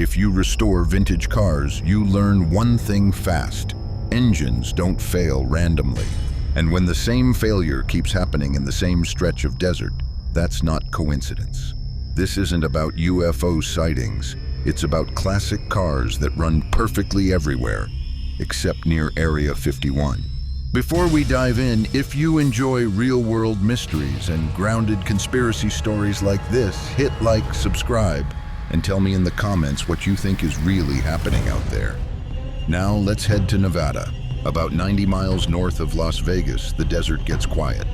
If you restore vintage cars, you learn one thing fast. Engines don't fail randomly. And when the same failure keeps happening in the same stretch of desert, that's not coincidence. This isn't about UFO sightings. It's about classic cars that run perfectly everywhere, except near Area 51. Before we dive in, if you enjoy real-world mysteries and grounded conspiracy stories like this, hit like, subscribe, and tell me in the comments what you think is really happening out there. Now let's head to Nevada. About 90 miles north of Las Vegas, the desert gets quiet.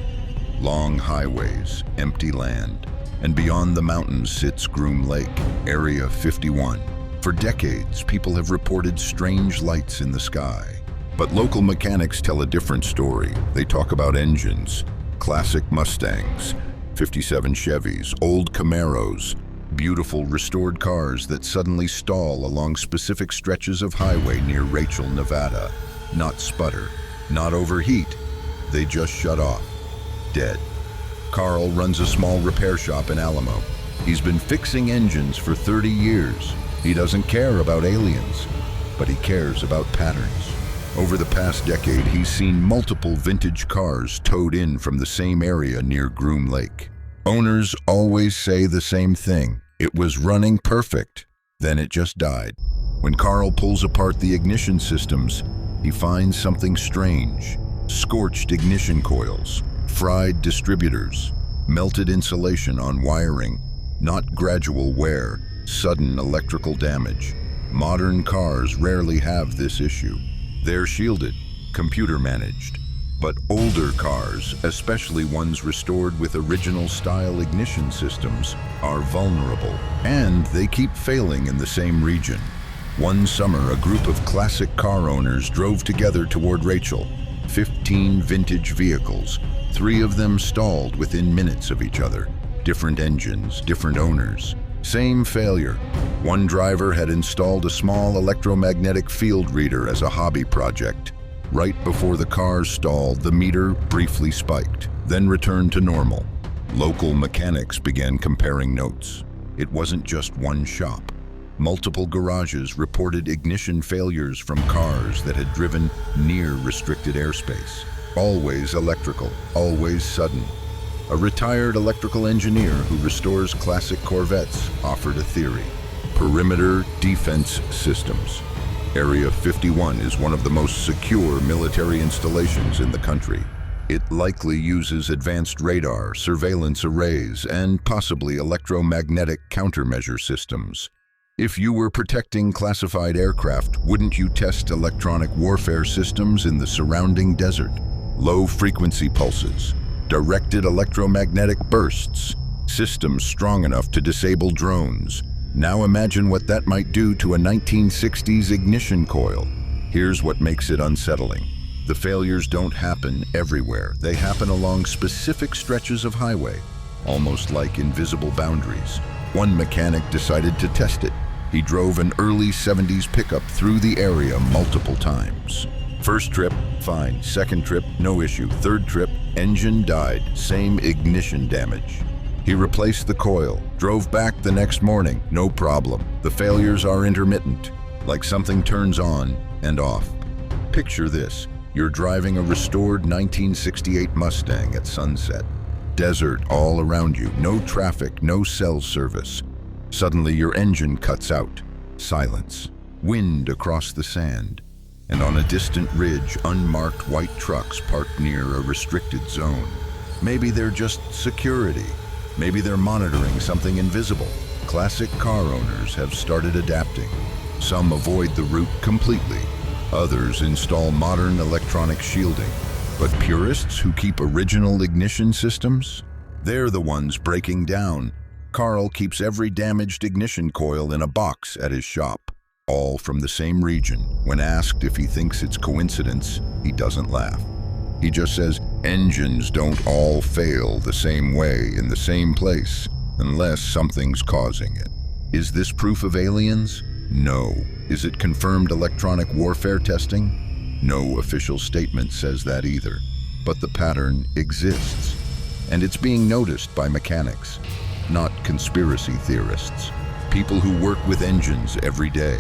Long highways, empty land, and beyond the mountains sits Groom Lake, Area 51. For decades, people have reported strange lights in the sky. But local mechanics tell a different story. They talk about engines, classic Mustangs, 57 Chevys, old Camaros, beautiful restored cars that suddenly stall along specific stretches of highway near Rachel, Nevada. Not sputter, not overheat, they just shut off. Dead. Carl runs a small repair shop in Alamo. He's been fixing engines for 30 years. He doesn't care about aliens, but he cares about patterns. Over the past decade, he's seen multiple vintage cars towed in from the same area near Groom Lake. Owners always say the same thing. It was running perfect. Then it just died. When Carl pulls apart the ignition systems, he finds something strange. Scorched ignition coils, fried distributors, melted insulation on wiring, not gradual wear, sudden electrical damage. Modern cars rarely have this issue. They're shielded, computer managed. But older cars, especially ones restored with original style ignition systems, are vulnerable, and they keep failing in the same region. One summer, a group of classic car owners drove together toward Rachel. 15 vintage vehicles, 3 of them stalled within minutes of each other. Different engines, different owners. Same failure. One driver had installed a small electromagnetic field reader as a hobby project. Right before the cars stalled, the meter briefly spiked, then returned to normal. Local mechanics began comparing notes. It wasn't just one shop. Multiple garages reported ignition failures from cars that had driven near restricted airspace. Always electrical, always sudden. A retired electrical engineer who restores classic Corvettes offered a theory: perimeter defense systems. Area 51 is one of the most secure military installations in the country. It likely uses advanced radar, surveillance arrays, and possibly electromagnetic countermeasure systems. If you were protecting classified aircraft, wouldn't you test electronic warfare systems in the surrounding desert? Low-frequency pulses, directed electromagnetic bursts, systems strong enough to disable drones. Now imagine what that might do to a 1960s ignition coil. Here's what makes it unsettling. The failures don't happen everywhere. They happen along specific stretches of highway, almost like invisible boundaries. One mechanic decided to test it. He drove an early 70s pickup through the area multiple times. First trip, fine. Second trip, no issue. Third trip, engine died, same ignition damage. He replaced the coil, drove back the next morning, no problem. The failures are intermittent, like something turns on and off. Picture this: you're driving a restored 1968 Mustang at sunset. Desert all around you, no traffic, no cell service. Suddenly your engine cuts out. Silence. Wind across the sand. And on a distant ridge, unmarked white trucks parked near a restricted zone. Maybe they're just security. Maybe they're monitoring something invisible. Classic car owners have started adapting. Some avoid the route completely. Others install modern electronic shielding. But purists who keep original ignition systems? They're the ones breaking down. Carl keeps every damaged ignition coil in a box at his shop, all from the same region. When asked if he thinks it's coincidence, he doesn't laugh. He just says, engines don't all fail the same way in the same place, unless something's causing it. Is this proof of aliens? No. Is it confirmed electronic warfare testing? No official statement says that either. But the pattern exists, and it's being noticed by mechanics, not conspiracy theorists. people who work with engines every day,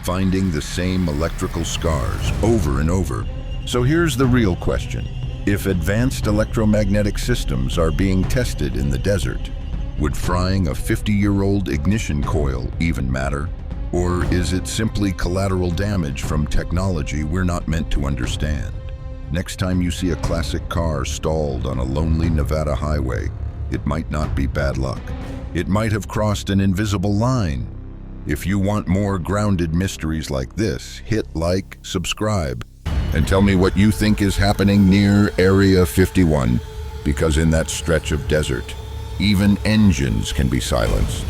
finding the same electrical scars over and over. So here's the real question. If advanced electromagnetic systems are being tested in the desert, would frying a 50-year-old ignition coil even matter? Or is it simply collateral damage from technology we're not meant to understand? Next time you see a classic car stalled on a lonely Nevada highway, it might not be bad luck. It might have crossed an invisible line. If you want more grounded mysteries like this, hit like, subscribe, and tell me what you think is happening near Area 51, because in that stretch of desert, even engines can be silenced.